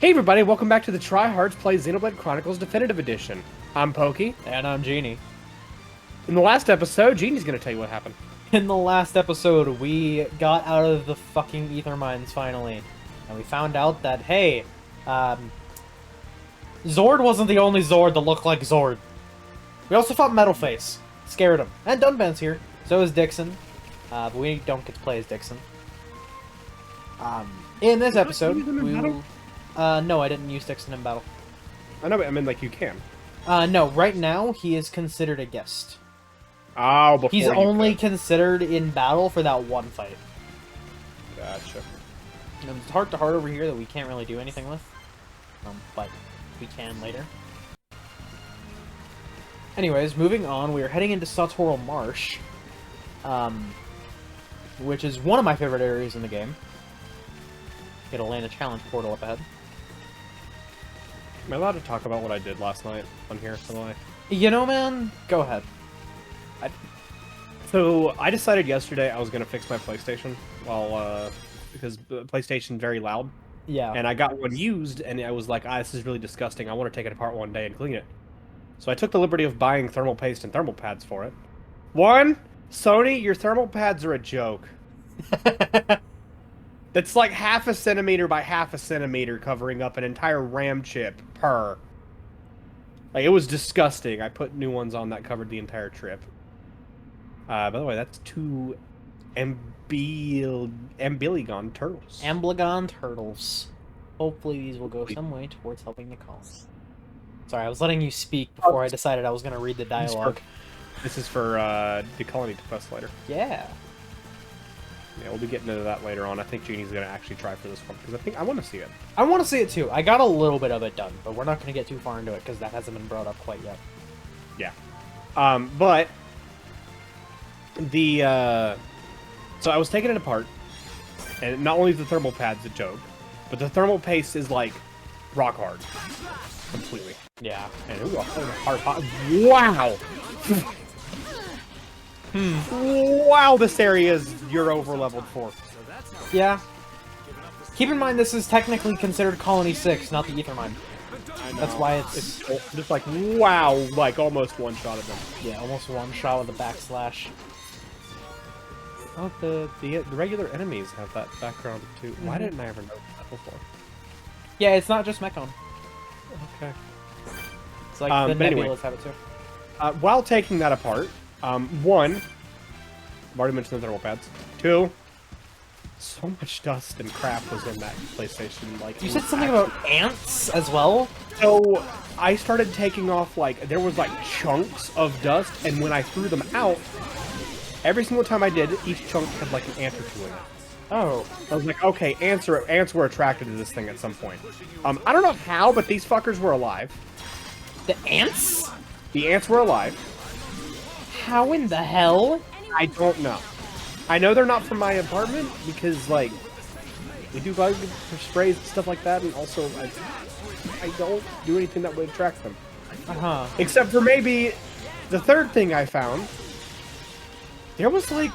Hey everybody, welcome back to the Tryhards Play Xenoblade Chronicles Definitive Edition. I'm Poky. And I'm Jeany. In the last episode, Jeanie's gonna tell you what happened. In the last episode, we got out of the fucking ether mines finally. And we found out that, hey, Zord wasn't the only Zord that looked like Zord. We also fought Metalface. Scared him. And Dunban's here. So is Dixon. But we don't get to play as Dixon. In this episode, we will... no, I didn't use Dixon in battle. I know, but I mean, like, you can. No, right now, he is considered a guest. Oh, before He's only considered in battle for that one fight. Gotcha. And it's heart to heart over here that we can't really do anything with. But we can later. Anyways, moving on, we are heading into Sartorial Marsh. Which is one of my favorite areas in the game. Get a land of challenge portal up ahead. Am I allowed to talk about what I did last night on here, by the way? You know, man, go ahead. So, I decided yesterday I was going to fix my PlayStation, because the PlayStation very loud. Yeah. And I got one used, and I was like, this is really disgusting. I want to take it apart one day and clean it. So I took the liberty of buying thermal paste and thermal pads for it. One, Sony, your thermal pads are a joke. That's like half a centimeter by half a centimeter covering up an entire RAM chip per. Like, it was disgusting. I put new ones on that covered the entire trip. By the way, that's two Amblygon turtles. Amblygon turtles. Hopefully these will go some way towards helping the cause. Sorry, I was letting you speak before I decided I was going to read the dialogue. This is for the colony quest later. Yeah. Yeah, we'll be getting into that later on. I think Jeanie's going to actually try for this one, because I want to see it. I want to see it too. I got a little bit of it done, but we're not going to get too far into it, because that hasn't been brought up quite yet. Yeah. But... So I was taking it apart, and not only is the thermal pads a joke, but the thermal paste is, like, rock hard. Completely. Yeah. And ooh, a hard pot. Wow! Wow, this area is you're over-leveled for. Yeah. Keep in mind this is technically considered Colony 6, not the Ether Mine. That's why it's just like, wow, like almost one shot of them. Yeah, almost one shot with a backslash. Oh, the regular enemies have that background too. Why didn't I ever know that before? Yeah, it's not just Mechon. Okay. It's like the Nebulas have it too. While taking that apart, one, I've already mentioned the thermal pads. Two, so much dust and crap was in that PlayStation. Like, you said something about ants as well? So I started taking off, like, there was like chunks of dust, and when I threw them out, every single time I did, each chunk had like an ant or two in it. Oh. I was like, okay, ants were attracted to this thing at some point. I don't know how, but these fuckers were alive. The ants? The ants were alive. How in the hell? I don't know. I know they're not from my apartment, because, like, we do bug sprays and stuff like that, and also, I don't do anything that would attract them. Uh-huh. Except for maybe the third thing I found. There was, like,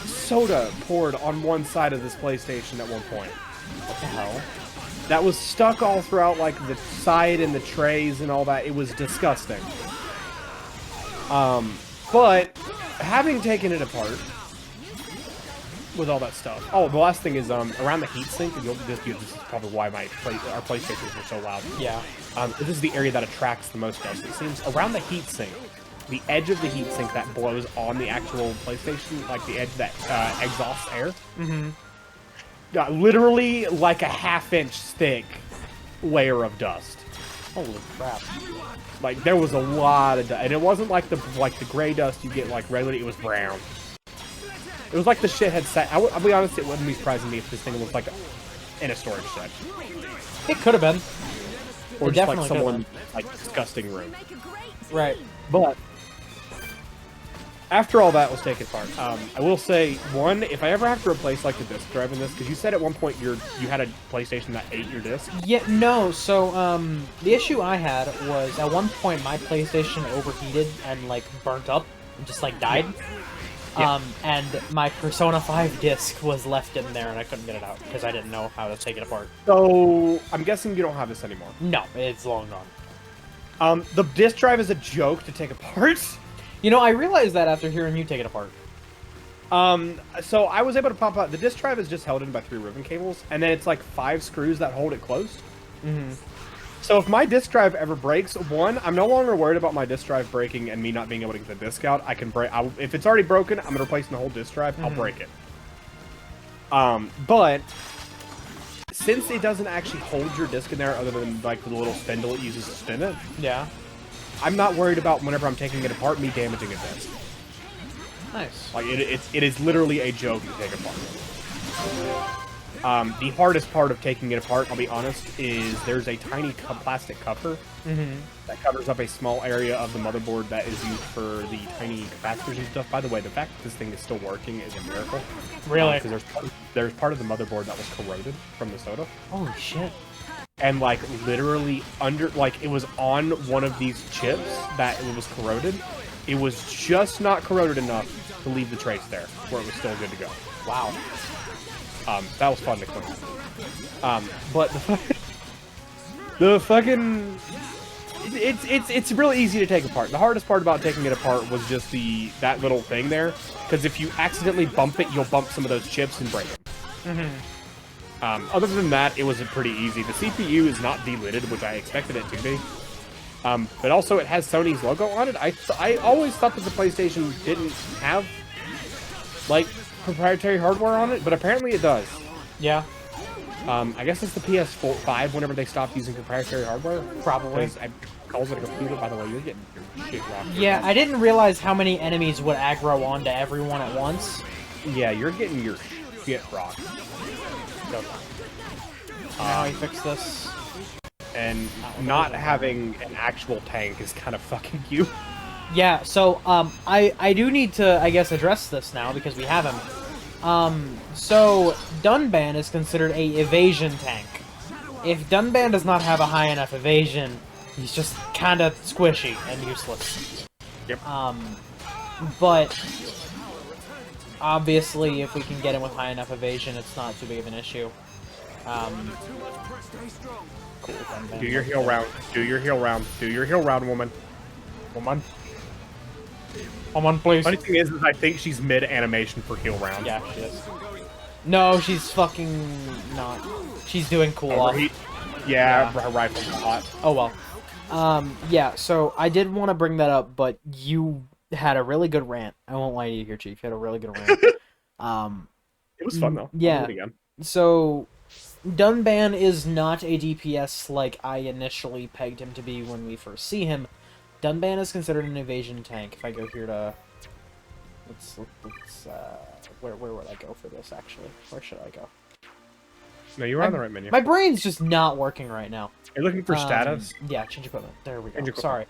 soda poured on one side of this PlayStation at one point. What the hell? That was stuck all throughout, like, the side and the trays and all that. It was disgusting. But, having taken it apart, with all that stuff. Oh, the last thing is, around the heatsink, this is probably why our PlayStations are so loud. Yeah. This is the area that attracts the most dust, it seems. Around the heatsink, the edge of the heatsink that blows on the actual PlayStation, like the edge that exhausts air, literally like a half-inch thick layer of dust. Holy crap! Like, there was a lot of dust, and it wasn't like the gray dust you get like regularly. It was brown. It was like the shit had sat. I'll be honest, it wouldn't be surprising me if this thing was like in a storage shed. It could have been, or just like someone like disgusting room. Right, but. After all that was taken apart, I will say, one, if I ever have to replace, like, the disc drive in this, because you said at one point you had a PlayStation that ate your disc? Yeah, no, so, the issue I had was, at one point, my PlayStation overheated and, like, burnt up, and just, like, died. Yeah. And my Persona 5 disc was left in there, and I couldn't get it out because I didn't know how to take it apart. So I'm guessing you don't have this anymore. No, it's long gone. The disk drive is a joke to take apart. You know, I realized that after hearing you take it apart. So I was able to pop out. The disk drive is just held in by 3 ribbon cables, and then it's like 5 screws that hold it closed. Mm-hmm. So if my disk drive ever breaks, one, I'm no longer worried about my disk drive breaking and me not being able to get the disk out. I can break. If it's already broken, I'm gonna replace the whole disk drive. I'll break it. But since it doesn't actually hold your disk in there, other than like the little spindle it uses to spin it, Yeah. I'm not worried about whenever I'm taking it apart, me damaging a disk. Nice. Like it is literally a joke to take apart. The hardest part of taking it apart, I'll be honest, is there's a tiny plastic cover that covers up a small area of the motherboard that is used for the tiny capacitors and stuff. By the way, the fact that this thing is still working is a miracle. Really? Because there's part of the motherboard that was corroded from the soda. Holy shit. And like literally it was on one of these chips that it was corroded. It was just not corroded enough to leave the trace there, where it was still good to go. Wow. That was fun to clean. But the fucking it's really easy to take apart. The hardest part about taking it apart was just that little thing there, because if you accidentally bump it, you'll bump some of those chips and break them. Other than that, it was pretty easy. The CPU is not delidded, which I expected it to be. But also it has Sony's logo on it. I always thought that the PlayStation didn't have like proprietary hardware on it, but apparently it does. Yeah. I guess it's the PS5 whenever they stopped using proprietary hardware. Probably. Because it calls it a computer. By the way, you're getting your shit rocked. Yeah, I didn't realize how many enemies would aggro onto everyone at once. Yeah, you're getting your shit rocked. Now I fix this. And not having an actual tank is kind of fucking you. Yeah, so, I do need to, I guess, address this now, because we have him. So, Dunban is considered a evasion tank. If Dunban does not have a high enough evasion, he's just kinda squishy and useless. Yep. But, obviously, if we can get him with high enough evasion, it's not too big of an issue. Cool, Dunban. Do your heal round. Do your heal round. Do your heal round, woman. Woman. Come on, please. Funny thing is I think she's mid-animation for heal round. Yeah, she is. No, she's fucking not. She's doing cool off. Yeah, her rifle's hot. Oh well. Yeah, so I did want to bring that up, but you had a really good rant. I won't lie to you here, Chief. You had a really good rant. It was fun, though. Yeah. I'll do it again. So, Dunban is not a DPS like I initially pegged him to be when we first see him. Dunban is considered an evasion tank. If I go here to... Let's where would I go for this, actually? Where should I go? No, you were on the right menu. My brain's just not working right now. You're looking for status? Yeah, change equipment. There we go. Change Sorry.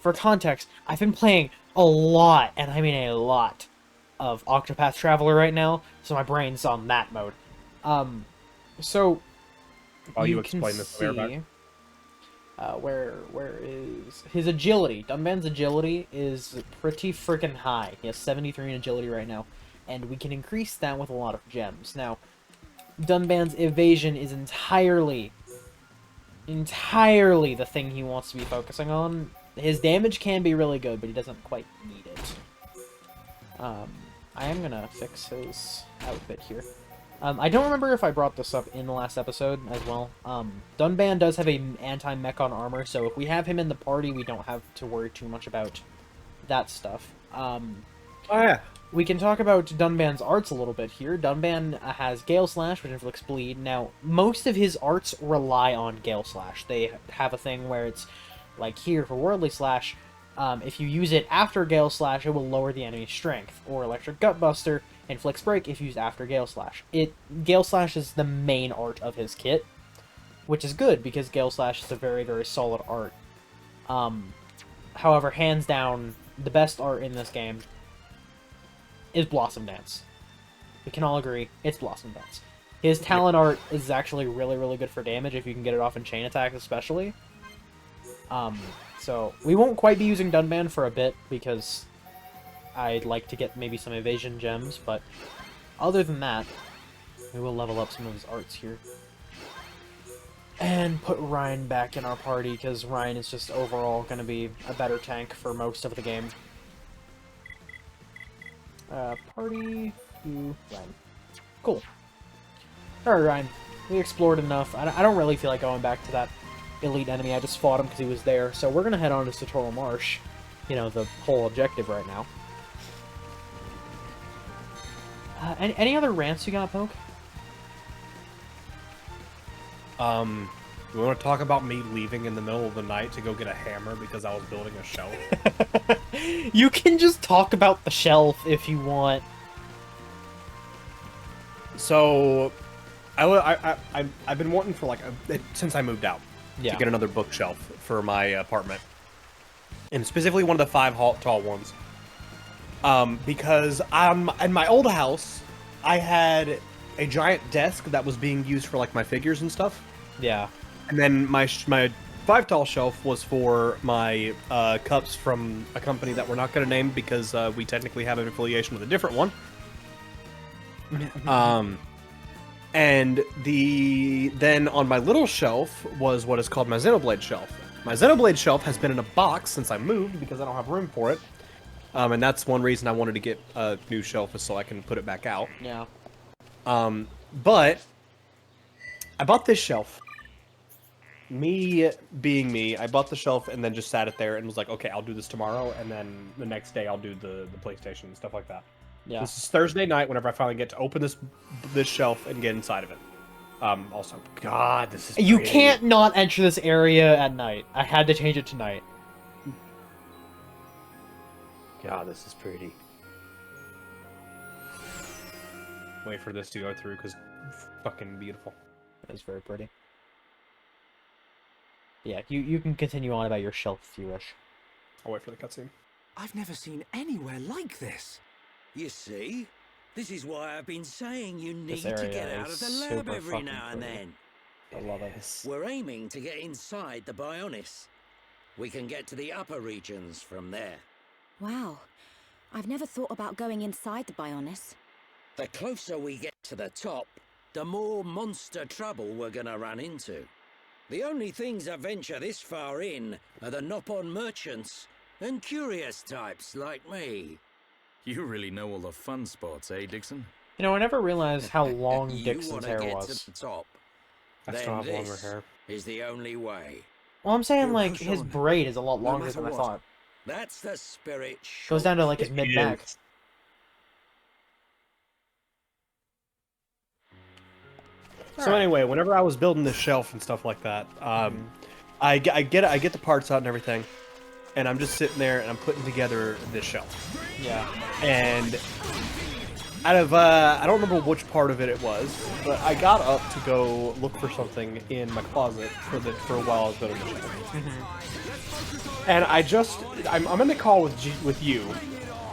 For context, I've been playing a lot, and I mean a lot, of Octopath Traveler right now, so my brain's on that mode. So... While you can explain this, see... where is his agility? Dunban's agility is pretty freaking high. He has 73 in agility right now, and we can increase that with a lot of gems. Now, Dunban's evasion is entirely the thing he wants to be focusing on. His damage can be really good, but he doesn't quite need it. I am gonna fix his outfit here. I don't remember if I brought this up in the last episode as well. Dunban does have a anti-mech-on armor, so if we have him in the party, we don't have to worry too much about that stuff. Oh, yeah. We can talk about Dunban's arts a little bit here. Dunban has Gale Slash, which inflicts bleed. Now, most of his arts rely on Gale Slash. They have a thing where it's, like here for Worldly Slash, if you use it after Gale Slash, it will lower the enemy's strength. Or Electric Gutbuster inflicts break if used after Gale Slash. Gale Slash is the main art of his kit, which is good because Gale Slash is a very, very solid art. However, hands down, the best art in this game is Blossom Dance. We can all agree, it's Blossom Dance. His talent art is actually really, really good for damage if you can get it off in chain attacks especially. So, we won't quite be using Dunban for a bit because I'd like to get maybe some evasion gems, but other than that, we will level up some of his arts here. And put Ryan back in our party, because Ryan is just overall going to be a better tank for most of the game. Party to Ryan. Cool. Alright, Ryan. We explored enough. I don't really feel like going back to that elite enemy. I just fought him because he was there. So we're going to head on to Satoral Marsh. You know, the whole objective right now. Any other rants you got, Poke? We want to talk about me leaving in the middle of the night to go get a hammer because I was building a shelf. You can just talk about the shelf if you want. So, I've been wanting for like since I moved out to get another bookshelf for my apartment, and specifically one of the 5 tall ones. Because in my old house, I had a giant desk that was being used for like my figures and stuff. Yeah. And then my 5 tall shelf was for my cups from a company that we're not going to name because we technically have an affiliation with a different one. And then on my little shelf was what is called my Xenoblade shelf. My Xenoblade shelf has been in a box since I moved because I don't have room for it. And that's one reason I wanted to get a new shelf is so I can put it back out. Yeah. But I bought this shelf. Me being me, I bought the shelf and then just sat it there and was like, okay, I'll do this tomorrow, and then the next day I'll do the PlayStation and stuff like that. Yeah. This is Thursday night whenever I finally get to open this shelf and get inside of it. Also, God, this is You pretty. can't not enter this area at night. I had to change it tonight. God, this is pretty. Wait for this to go through because fucking beautiful. It's very pretty. Yeah, you can continue on about your shelf if you wish. I'll wait for the cutscene. I've never seen anywhere like this. You see? This is why I've been saying you need to get out of the lab every now and then. I love it. We're aiming to get inside the Bionis. We can get to the upper regions from there. Wow. I've never thought about going inside the Bionis. The closer we get to the top, the more monster trouble we're gonna run into. The only things that venture this far in are the Nopon merchants and curious types like me. You really know all the fun spots, eh, Dixon? You know, I never realized how long You Dixon's wanna hair get was. to the top, I then still have longer this hair. is the only way. Well, I'm saying, You'll like, push his on, braid is a lot no longer matter than I what. thought. That's the spirit. Goes down to, like, his mid-back. So anyway, whenever I was building this shelf and stuff like that, I get the parts out and everything, and I'm just sitting there and I'm putting together this shelf. Yeah. And out of I don't remember which part of it was, but I got up to go look for something in my closet for a while I was building the shelf. And I'm in the call with you.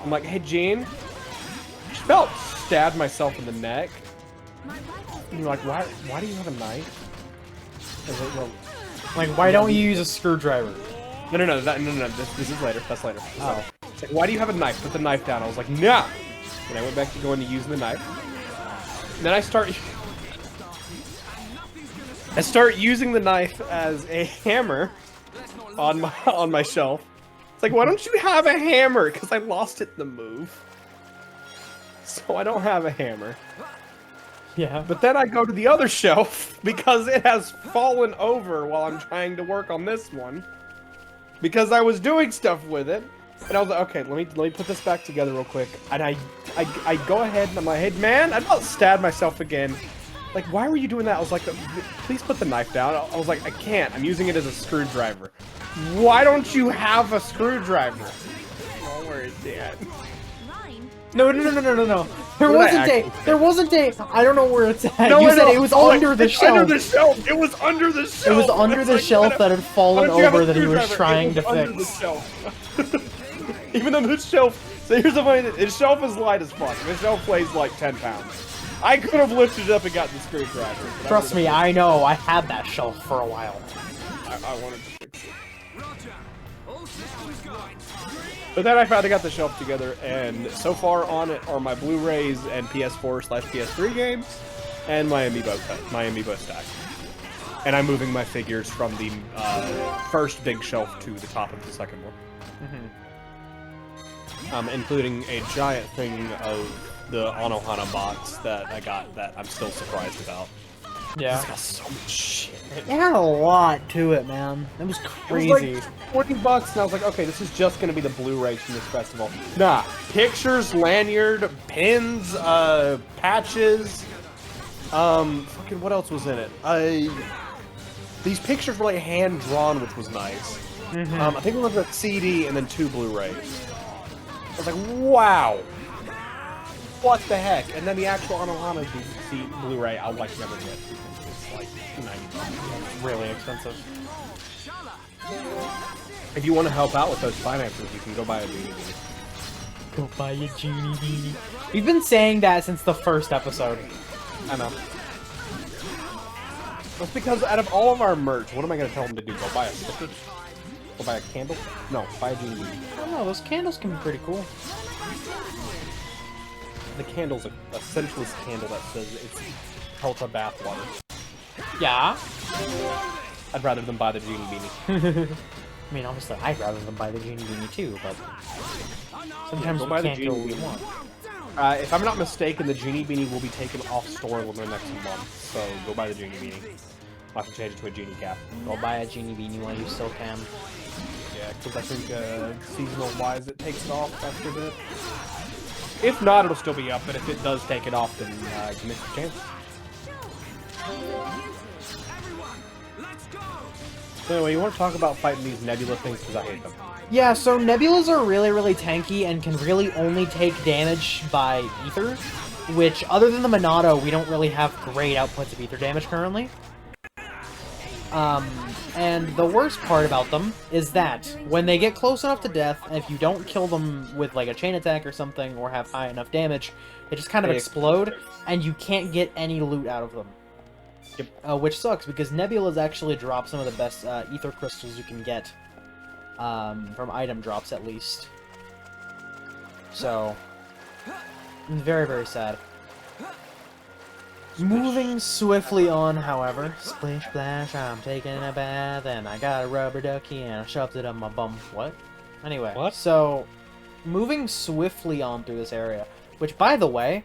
I'm like, hey Jean, I just felt stabbed myself in the neck. And you're like, why do you have a knife? I was like, well, Like, why don't you use a screwdriver? no, this is later. That's later. Oh. It's like, why do you have a knife? Put the knife down. I was like, nah. And I went back to going to using the knife. And then I start using the knife as a hammer on my shelf. It's like, why don't you have a hammer? Because I lost it in the move. So I don't have a hammer. Yeah. But then I go to the other shelf because it has fallen over while I'm trying to work on this one. Because I was doing stuff with it. And I was like, okay, let me put this back together real quick. And I go ahead and I'm like, hey man, I about stabbed myself again. Like, why were you doing that? I was like, please put the knife down. I was like, I can't. I'm using it as a screwdriver. Why don't you have a screwdriver? Oh, where is it? No. There wasn't a. I don't know where it's at. No, You said no. it was Oh, under the it's shelf. Under the shelf. It was under the shelf. It was under the shelf that had fallen over that he was trying to under the fix. shelf. Even though this shelf. So here's the funny thing. This shelf is light as fuck. This shelf weighs like 10 pounds. I could have lifted it up and gotten the screwdriver. Trust me, I know. I had that shelf for a while. I wanted to fix it. But then I finally got the shelf together, and so far on it are my Blu-rays and PS4/PS3 games, and my amiibo stack. And I'm moving my figures from the first big shelf to the top of the second one. Including a giant thing of the Anohana box that I got that I'm still surprised about. Yeah. It's got so much shit. It had a lot to it, man. It was crazy. It was like $40, and I was like, okay, this is just gonna be the Blu-rays from this festival. Nah, pictures, lanyard, pins, patches. Fucking what else was in it? These pictures were like hand drawn, which was nice. I think it was a CD and then 2 Blu-rays. I was like, wow. What the heck? And then the actual Anohana Blu-ray, I'll like never get. It's like $90. Really expensive. If you want to help out with those finances, you can go buy a Jeany Beanie. Go buy a Jeany Beanie. We've been saying that since the first episode. I know. That's because out of all of our merch, what am I going to tell them to do? Go buy a sticker? Go buy a candle? No, buy a Jeany Beanie. I don't know, those candles can be pretty cool. The candle's a senseless candle that says it's Pelta bathwater. Yeah. I'd rather them buy the Jeany Beanie. I mean, obviously, I'd rather than buy the Jeany Beanie too, but sometimes we can't get what we want. If I'm not mistaken, the Jeany Beanie will be taken off store within the next month, so go buy the Jeany Beanie. I'll have to change it to a Jeany cap. Go buy a Jeany Beanie while you still can. Yeah, because I think seasonal-wise it takes it off after a bit. If not, it'll still be up, but if it does take it off, then you miss the chance. So anyway, you want to talk about fighting these nebula things, because I hate them. Yeah, so nebulas are really, really tanky and can really only take damage by ether, which, other than the Monado, we don't really have great outputs of ether damage currently. And the worst part about them is that when they get close enough to death, if you don't kill them with like a chain attack or something, or have high enough damage, they just kind of explode, and you can't get any loot out of them. Yep. Which sucks, because nebulas actually drop some of the best ether crystals you can get, from item drops at least. So, very, very sad. Moving swiftly on, however. Splish splash, I'm taking a bath, and I got a rubber ducky, and I shoved it up my bum. What? Anyway, what? So, moving swiftly on through this area, which, by the way,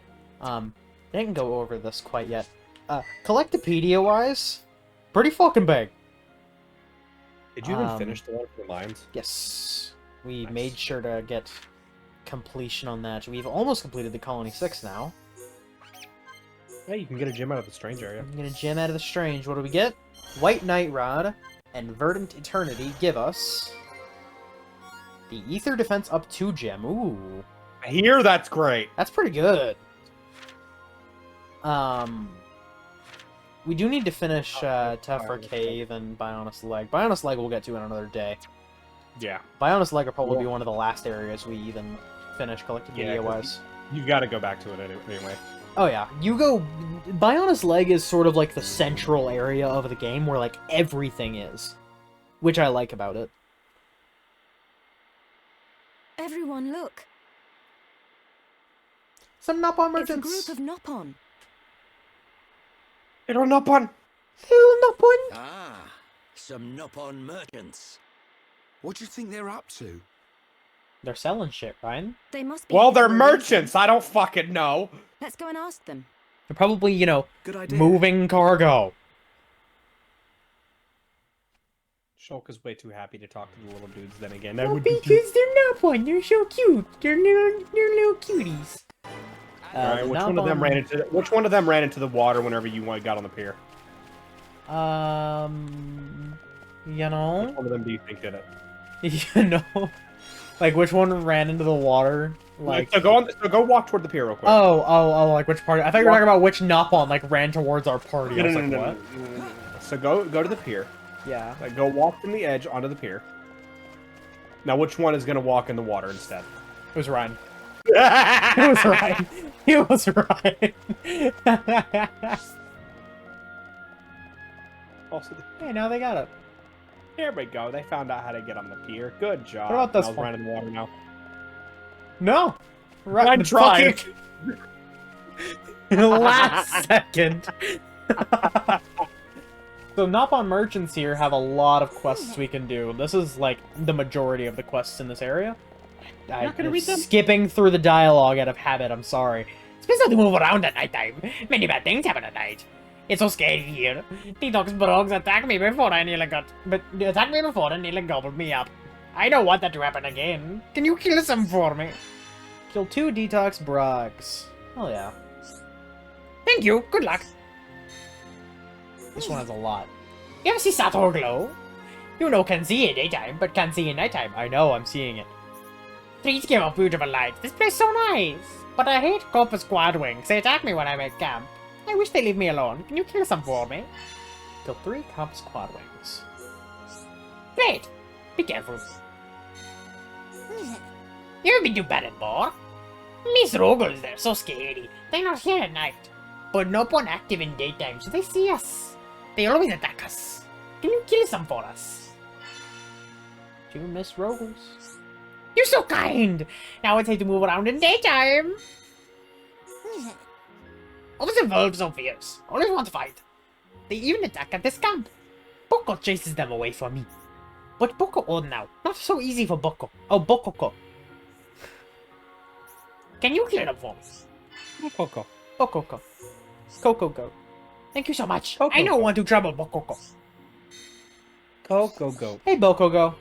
didn't go over this quite yet. Collectopedia-wise, pretty fucking big. Did you even finish the one for the lines? Yes. We Nice. made sure to get completion on that. We've almost completed the Colony 6 now. Yeah, you can get a gem out of the strange area. I'm gonna gem out of the strange. What do we get? White Night Rod and Verdant Eternity give us the Ether Defense up 2 gem. Ooh. I hear that's great. That's pretty good. We do need to finish Tougher Cave and Bionis Leg. Bionis Leg we'll get to in another day. Yeah. Bionis Leg will probably be one of the last areas we even finish Collectopedia-wise. You've got to go back to it anyway. Oh yeah, Bionis Leg is sort of like the central area of the game where like everything is, which I like about it. Everyone, look. Some Nopon It's a merchants. group of Nopon. It'll not on. Little Nopon. Ah, some Nopon merchants. What do you think they're up to? They're selling shit, Ryan. They must be. Well, here they're for a reason. merchants. I don't fucking know. Let's go and ask them. They're probably, you know, Good idea. moving cargo. Shulk is way too happy to talk to the little dudes. Then again, Well, because they're Nopon. They're so cute. They're little cuties. All right, which one of them ran into the water whenever you got on the pier? You know, Which one of them do you think did it? you know, like which one ran into the water? Like, So go walk toward the pier real quick. oh, like which party? I thought you were talking about which Nopon like ran towards our party. I was like, what? No. So go to the pier. Yeah. Like go walk from the edge onto the pier. Now, which one is gonna walk in the water instead? It was Ryan. It was Ryan. It was Ryan. Also, Hey, now they got it. Here we go. They found out how to get on the pier. Good job. What about this I was one? running in the water now. No. Right. I'm trying. Last second. So Nopon merchants here have a lot of quests we can do. This is like the majority of the quests in this area. You're not gonna read them? Skipping through the dialogue out of habit, I'm sorry. It's best not to move around at night time. Many bad things happen at night. It's so scary here. The dogs brogs attacked me before I nearly gobbled me up. I don't want that to happen again. Can you kill some for me? Kill 2 detox brogs. Oh yeah. Thank you. Good luck. This one has a lot. You ever see Sator glow? You know can see in daytime, but can't see in nighttime. I know, I'm seeing it. Trees give off beautiful light. This place is so nice. But I hate copper squad wings. They attack me when I'm at camp. I wish they leave me alone. Can you kill some for me? Kill 3 copper squad wings. Great. Be careful. You ever been to bed more? Miss Rogals, they're so scary. They're not here at night. But no one active in daytime, so they see us. They always attack us. Can you kill some for us? To Miss Rogals. You're so kind! Now it's time to move around in daytime! Always evolve so fierce. Always want to fight. They even attack at this camp. Boko chases them away from me. But Boko old now. Not so easy for Boko. Oh, Bokoko. Can you clear them for me? Coco. Bokoko. Coco go. Thank you so much. Coco I don't go. want to trouble Bokoko. Coco go. Hey, Bokogo.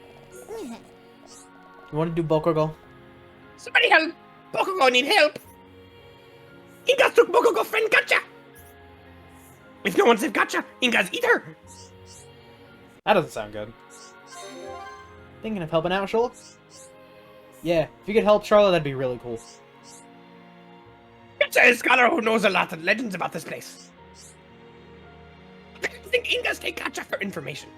You want to do Bokogo? Somebody help! Bokugo need help! Inga took Bokugo friend gotcha! If no one said gotcha, Inga's eat her! That doesn't sound good. Thinking of helping out, Charlotte? Yeah, if you could help Charlotte, that'd be really cool. Gotcha is a scholar who knows a lot of legends about this place. I think Inga's take gotcha for information.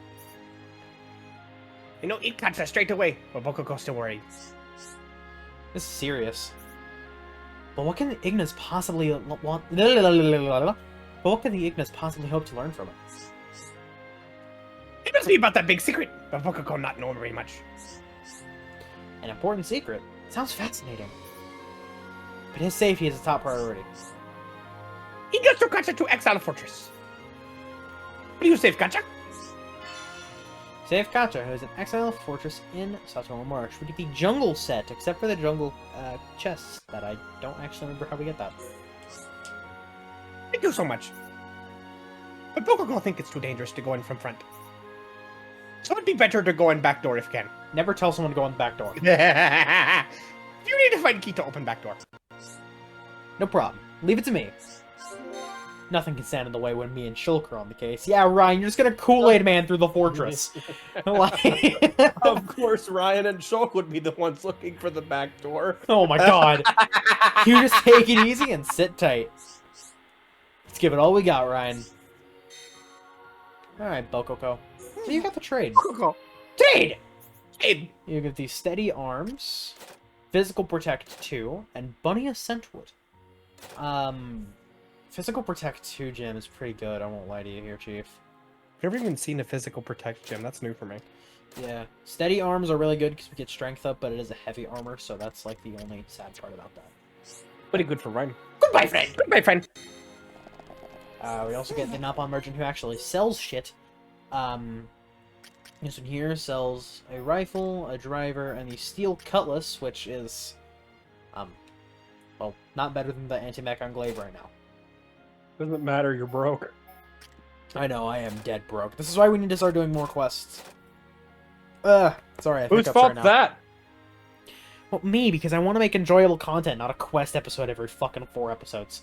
I know eat gotcha straight away, but Bokugo's still worried. This is serious. But what can the Ignis possibly want? But what can the Ignis possibly hope to learn from it? It must be about that big secret, but Bokugo not know very much. An important secret. Sounds fascinating. But his safety is a top priority. Inga took gotcha to Exile Fortress. What do you save gotcha? Save Kacha, who is an exile fortress in Satomo Marsh. We get the jungle set, except for the jungle chests that I don't actually remember how we get that. Thank you so much. But Bokugo think it's too dangerous to go in from front. So it'd be better to go in back door if you can. Never tell someone to go in the back door. You need to find a key to open back door. No problem. Leave it to me. Nothing can stand in the way when me and Shulk are on the case. Yeah, Ryan, you're just gonna Kool-Aid Man through the fortress. Like... Of course, Ryan and Shulk would be the ones looking for the back door. Oh my god. You just take it easy and sit tight. Let's give it all we got, Ryan. Alright, Bokoko. So you got the trade. Trade! Trade! You get the Steady Arms, Physical Protect 2, and Bunny Scentwood. Physical Protect 2 gem is pretty good, I won't lie to you here, Chief. I've never even seen a Physical Protect gem, that's new for me. Yeah. Steady Arms are really good because we get strength up, but it is a heavy armor, so that's like the only sad part about that. Pretty good for Ryan. Goodbye, friend! Goodbye, friend! We also get the Nopon Merchant who actually sells shit. This one here sells a rifle, a driver, and the Steel Cutlass, which is, well, not better than the Anti-Mech on Glaive right now. Doesn't matter, you're broke. I know, I am dead broke. This is why we need to start doing more quests. Sorry, I think Whose I'm fault now. that? Well, me, because I want to make enjoyable content, not a quest episode every fucking 4 episodes.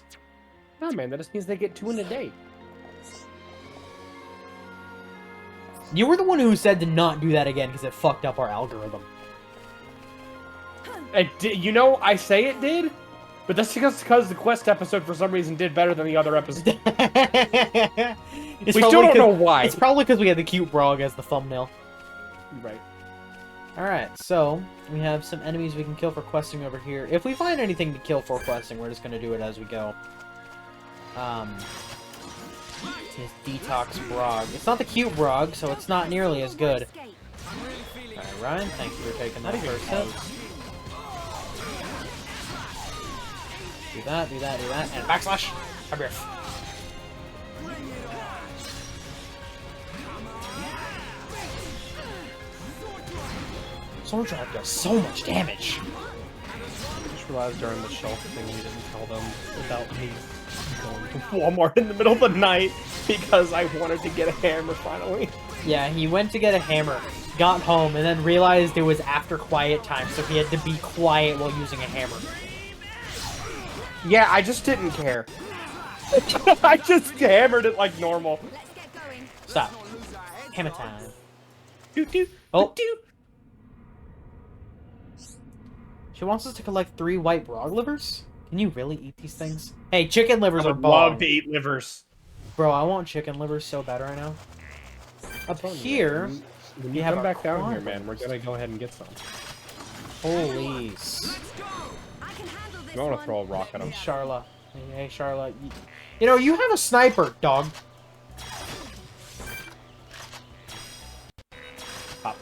No, man, that just means they get 2 in a day. You were the one who said to not do that again because it fucked up our algorithm. You know, I say it did, but that's because the quest episode for some reason did better than the other episode. We still don't know why. It's probably because we had the cute brog as the thumbnail. Right. Alright, so we have some enemies we can kill for questing over here. If we find anything to kill for questing, we're just going to do it as we go. His Detox Brog. It's not the cute Brog, so it's not nearly as good. Alright, thank you for taking that first hit. Do that, do that, do that, and backslash! Come here. Sword Drive does so much damage! I just realized during the shelf thing we didn't tell them about me going to Walmart in the middle of the night because I wanted to get a hammer finally. Yeah, he went to get a hammer, got home, and then realized it was after quiet time, so he had to be quiet while using a hammer. Yeah, I just didn't care. I just hammered it like normal. Let's get going. Stop. Hammer time. Doo-doo, Oh. doo-doo. She wants us to collect 3 white frog livers? Can you really eat these things? Hey, chicken livers I are would bomb. love to eat livers. Bro, I want chicken livers so bad right now. Up here, When we you have come our back down here, Chronicles. man, we're gonna go ahead and get some. holy. I can handle this You want one. to throw a rock at him? Charla. Hey, Charla. You know, you have a sniper, dog. Pop.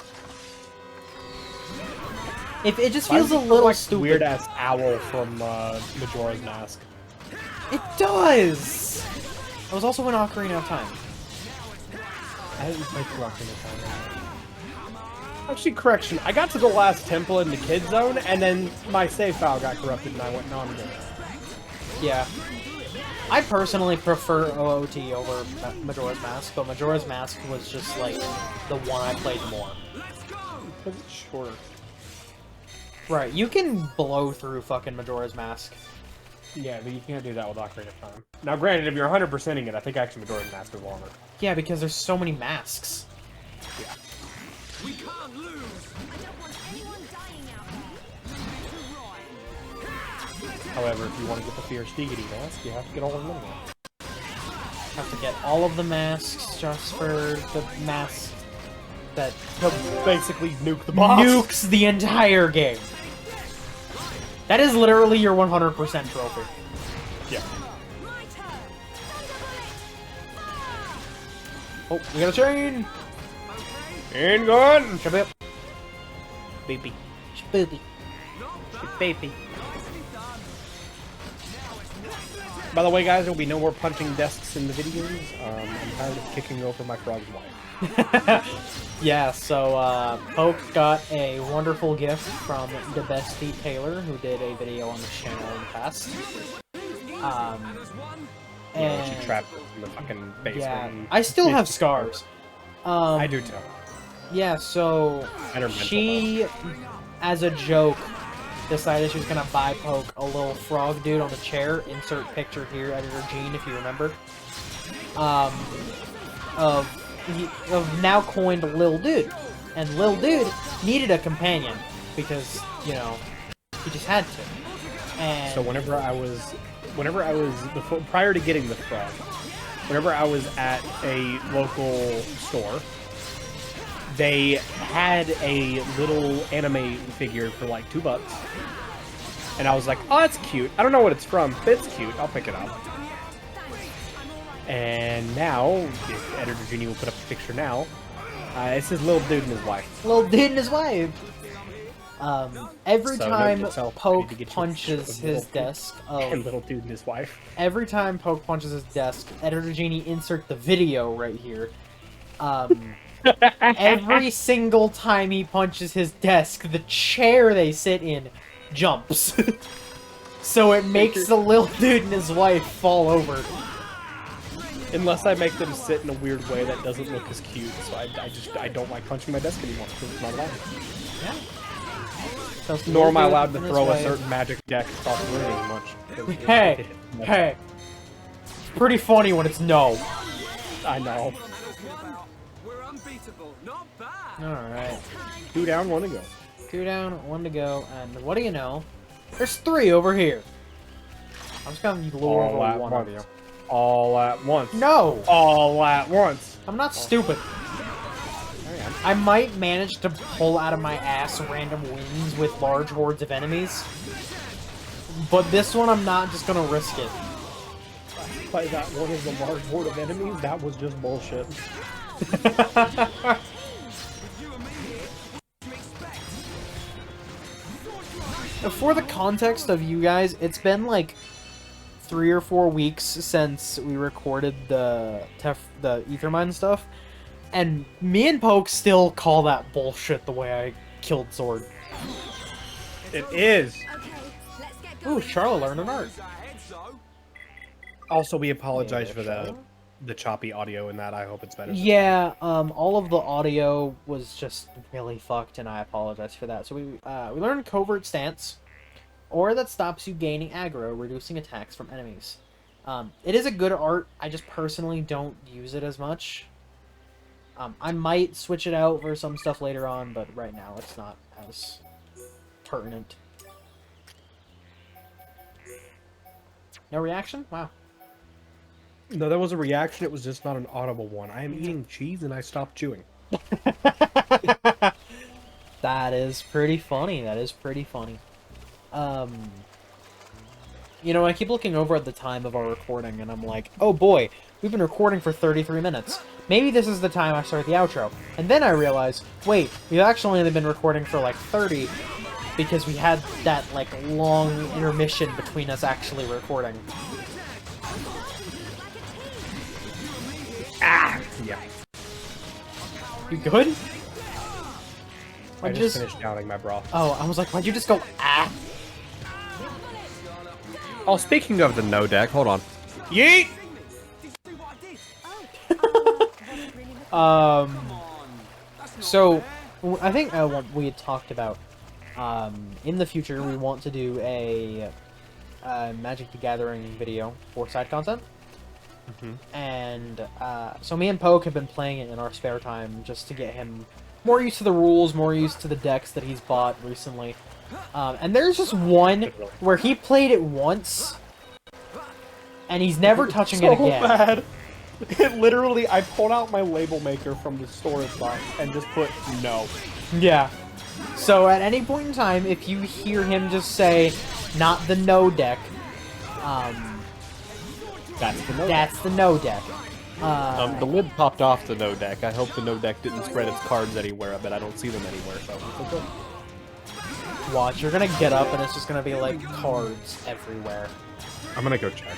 It just Why feels a does it little like stupid. Weird ass owl from Majora's Mask. It does! I was also in Ocarina of Time. I didn't play Corruption of Time. Actually, correction. I got to the last temple in the kid zone, and then my save file got corrupted, and I went non-game. Yeah. I personally prefer OOT over Majora's Mask, but Majora's Mask was just, like, the one I played more. Because it's shorter. Right, you can blow through fucking Majora's Mask. Yeah, but you can't do that with Ocarina of Time. Now, granted, if you're 100%ing it, I think actually Majora's Mask is longer. Yeah, because there's so many masks. Yeah. We can't lose. I don't want anyone dying out there. However, if you want to get the Fierce Diggity mask, you have to get all of them. Have to get all of the masks just for the mask that To basically nuke the boss. nukes the entire game. That is literally your 100% trophy. Yeah. My turn. Oh, we got a chain! And gone! Shabip. Baby. Shaboopy. Baby. By the way, guys, there'll be no more punching desks in the videos. I'm tired of kicking over my frog's wife. Yeah, so, Poke got a wonderful gift from the Bestie Taylor, who did a video on the channel in the past. And She trapped us in the fucking basement. yeah, and- I still have scars. I do too. Yeah, so And her mental she, as a joke, decided she was gonna buy Poke a little frog dude on the chair. Insert picture here, editor Jean, if you remember. Of now coined Lil Dude, and Lil Dude needed a companion because he just had to. And So whenever I was prior to getting the frog, whenever I was at a local store, they had a little anime figure for like $2, and I was like, "Oh, that's cute. I don't know what it's from, but it's cute. I'll pick it up." And now, if Editor Jeany will put up a picture now, it says Little Dude and his wife. Lil Dude and his wife. Every So, time note yourself, I Poke need to get you punches a his little- desk And Little Dude and his wife. every time Poke punches his desk, Editor Jeany insert the video right here. Every single time he punches his desk, the chair they sit in jumps. So it makes the little dude and his wife fall over. Unless I make them sit in a weird way that doesn't look as cute, so I don't like punching my desk anymore because it's not allowed. Yeah. So it's Nor am I Little allowed Dude to and his throw a wife. certain magic deck across the room as much. 'cause it- Hey, it- hey. It's pretty funny when it's no. I know. We're unbeatable. Not bad. Alright. 2 down, 1 to go. 2 down, 1 to go, and what do you know? There's 3 over here. I'm just gonna lure All over at one of you. once. All at once. No! All at once. I'm not stupid. I might manage to pull out of my ass random wins with large hordes of enemies. But this one, I'm not just gonna risk it. By that one is a large horde of enemies, that was just bullshit. For the context of you guys, it's been like 3 or 4 weeks since we recorded the Ethermine stuff, and me and Poke still call that bullshit the way I killed Sword. It is. Okay, let's get Ooh, going. Charlotte learned an art. Also, we apologize Yeah, for Charlotte? the choppy audio in that. I hope it's better. Yeah, all of the audio was just really fucked, and I apologize for that. So we learned Covert Stance, or that stops you gaining aggro, reducing attacks from enemies. It is a good art. I just personally don't use it as much. I might switch it out for some stuff later on, but right now it's not as pertinent. No reaction? Wow. No, that was a reaction. It was just not an audible one. I am eating cheese and I stopped chewing. That is pretty funny. That is pretty funny. You know, I keep looking over at the time of our recording, and I'm like, oh boy, we've been recording for 33 minutes. Maybe this is the time I start the outro. And then I realize, wait, we've actually only been recording for like 30, because we had that, like, long intermission between us actually recording. Ah! Yeah. You good? I just finished downing my broth. Oh, I was like, why'd you just go, ah? Oh, speaking of the no deck, hold on. Yeet! So, I think what we had talked about, in the future we want to do a Magic the Gathering video for side content. And so me and Poke have been playing it in our spare time just to get him more used to the rules, more used to the decks that he's bought recently. And there's just one where he played it once, and he's never touching it again. Bad. It literally, I pulled out my label maker from the storage box and just put no. Yeah. So at any point in time, if you hear him just say, not the no deck, That's the no that's the no deck. The lid popped off the no deck. I hope the no deck didn't spread its cards anywhere, but I don't see them anywhere, so it's okay. Watch, you're gonna get up and it's just gonna be like cards everywhere. I'm gonna go check.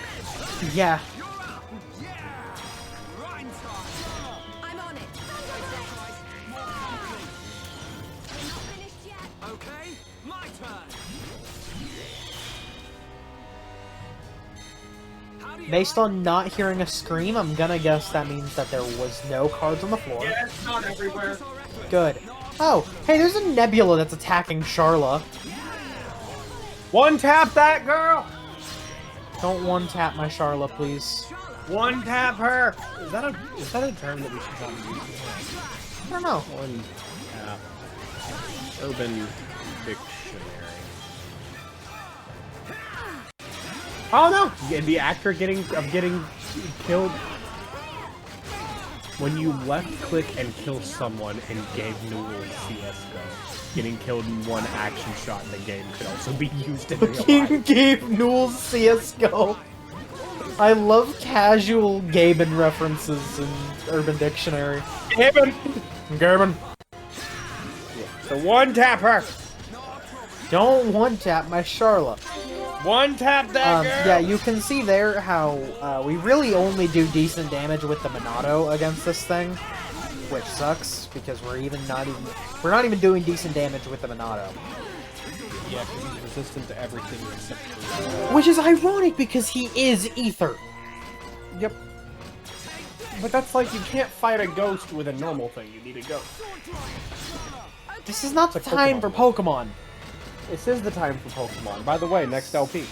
Yeah. I'm on it. Not finished yet. Okay, my turn. How do you Based on not hearing a scream, I'm gonna guess that means that there was no cards on the floor. Yeah, it's not everywhere. Good. Oh, hey, there's a nebula that's attacking Charla. One tap that girl! Don't one-tap my Charla, please. One tap her! Is that a term that we should not use? I don't know. One tap. Urban Dictionary. Oh no! Yeah, the actor getting killed. When you left click and kill someone in Gabe Newell's CSGO, getting killed in one action shot in the game could also be used in real King life. Gabe Newell's CSGO. I love casual Gaben references in Urban Dictionary. Gaben! Gaben. So one tap her! Don't one-tap my Charla. One tap that girl! Yeah, you can see there how we really only do decent damage with the Monado against this thing, which sucks because we're not even doing decent damage with the Monado. Yeah, because he's resistant to everything except for... Which is ironic because he is Ether. Yep. But that's like, you can't fight a ghost with a normal thing. You need a ghost. This is not the It's a time for Pokemon. This is the time for Pokemon. By the way, next LP.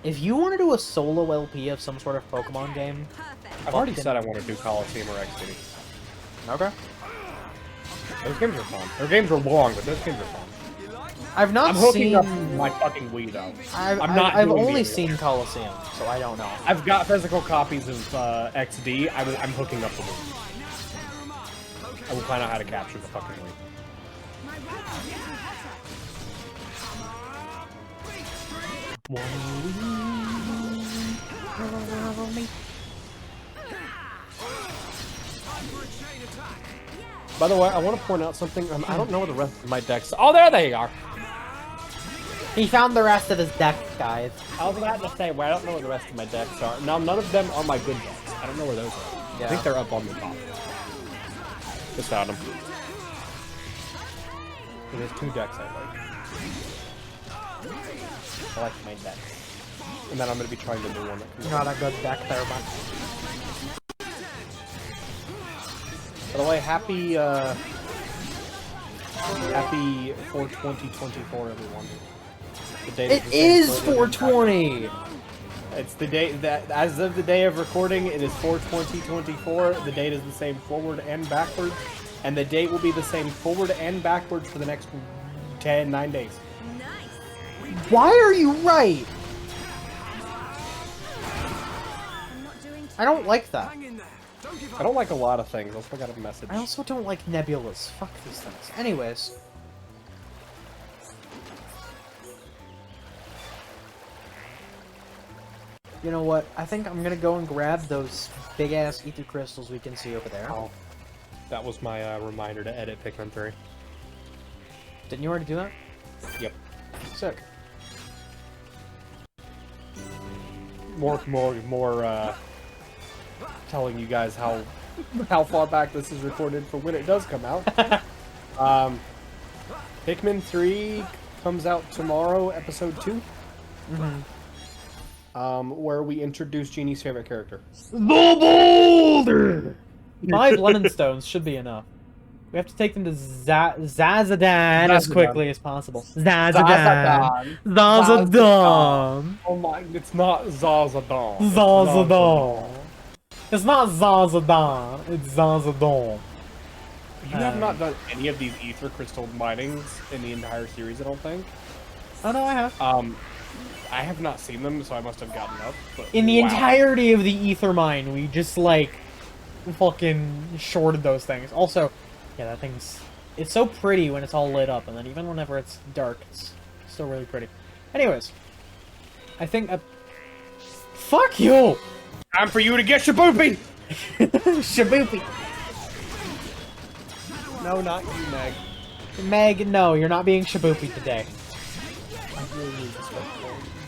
If you want to do a solo LP of some sort of Pokemon game, Perfect. I've already said I want to do Coliseum or X-City. okay. Those games are fun. Their games are long, but those games are fun. I've not I'm hooking seen. up my fucking Wii, though. I've doing only the seen Coliseum, so I don't know. I've got physical copies of XD. I'm hooking up the Wii. I will find out how to capture the fucking Wii. By the way, I want to point out something. I don't know where the rest of my decks. Oh, there they are. He found the rest of his deck, guys. I was about to say, well, I don't know where the rest of my decks are. Now, none of them are my good decks. I don't know where those are. Yeah. I think they're up on the top. Just found them. There's 2 decks I like. I like my decks. And then I'm going to be trying the new one that comes out. Not a good deck there, but... By the way, happy 4/20/24, everyone. The date It is 420! It's the date that, as of the day of recording, it is 4/20/24. The date is the same forward and backwards, and the date will be the same forward and backwards for the next 9 days. Why are you right? I don't like that. Hang in there. Don't give I up. don't like a lot of things. Also, got a message. I also don't like nebulas. Fuck these things. Anyways. You know what? I think I'm gonna go and grab those big-ass ether crystals we can see over there. Oh, that was my reminder to edit Pikmin 3. Didn't you already do that? Yep. Sick. More telling you guys how far back this is recorded for when it does come out. Pikmin 3 comes out tomorrow, episode 2. Mm-hmm. Where we introduce Jeany's favorite character. The boulder! 5 lemon stones should be enough. We have to take them to Zazadan as quickly as possible. Zazadan. Zazadan. Oh my, it's not Zazadan. Zazadan. It's not Zazadan. It's Zazadan. You have not done any of these ether crystal minings in the entire series, I don't think. Oh no, I have. I have not seen them, so I must have gotten up. But In the wow. entirety of the ether mine, we just like fucking shorted those things. Also, yeah, that thing's it's so pretty when it's all lit up, and then even whenever it's dark, it's still really pretty. Anyways, I think fuck you. Time for you to get Shaboopy! Shaboopy. No, not you, Meg. Meg, no, you're not being Shaboopy today. I really need to start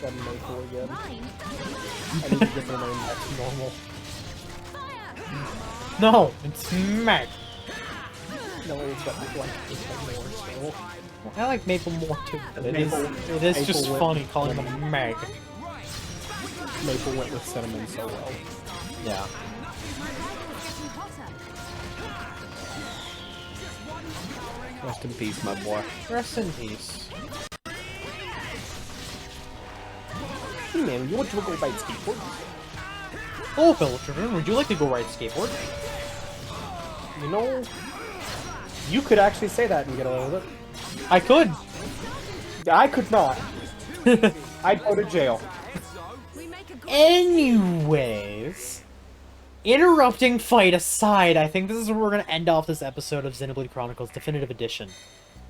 calling Maple again. I need to get their name back to normal. No, it's Meg. No, it's got like just like more still. I like Maple more too. But it Maple- is Maple just went- funny calling them Meg. Maple went with cinnamon so well. Yeah. Rest in peace, my boy. Rest in peace. Hey man, you want to go ride skateboard? Oh, fellow children, would you like to go ride skateboard? You know, you could actually say that and get away with it. I could. I could not. I'd go to jail. Anyways, interrupting fight aside, I think this is where we're going to end off this episode of Xenoblade Chronicles Definitive Edition.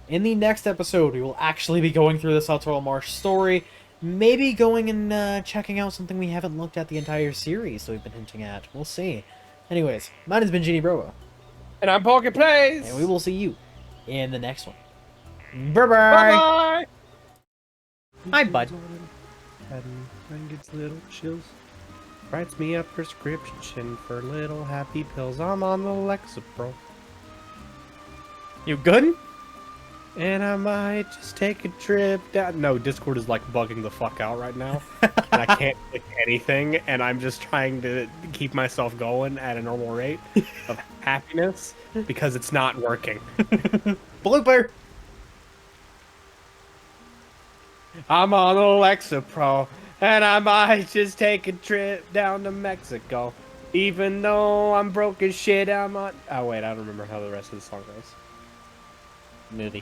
In the next episode, we will actually be going through the Saltoro Marsh story, maybe going and checking out something we haven't looked at the entire series that we've been hinting at. We'll see. Anyways, mine has been Jeany Brobo, And I'm Poky Plays! and we will see you in the next one. Bye-bye! Bye-bye! Hi, bud. And gets little chills. Writes me a prescription for little happy pills. I'm on the Lexapro. You good? And I might just take a trip down. No, Discord is like bugging the fuck out right now. And I can't click anything. And I'm just trying to keep myself going at a normal rate of happiness because it's not working. Blooper! I'm on Lexapro. And I might just take a trip down to Mexico. Even though I'm broke as shit, I'm on... Oh, wait, I don't remember how the rest of the song goes. Movie.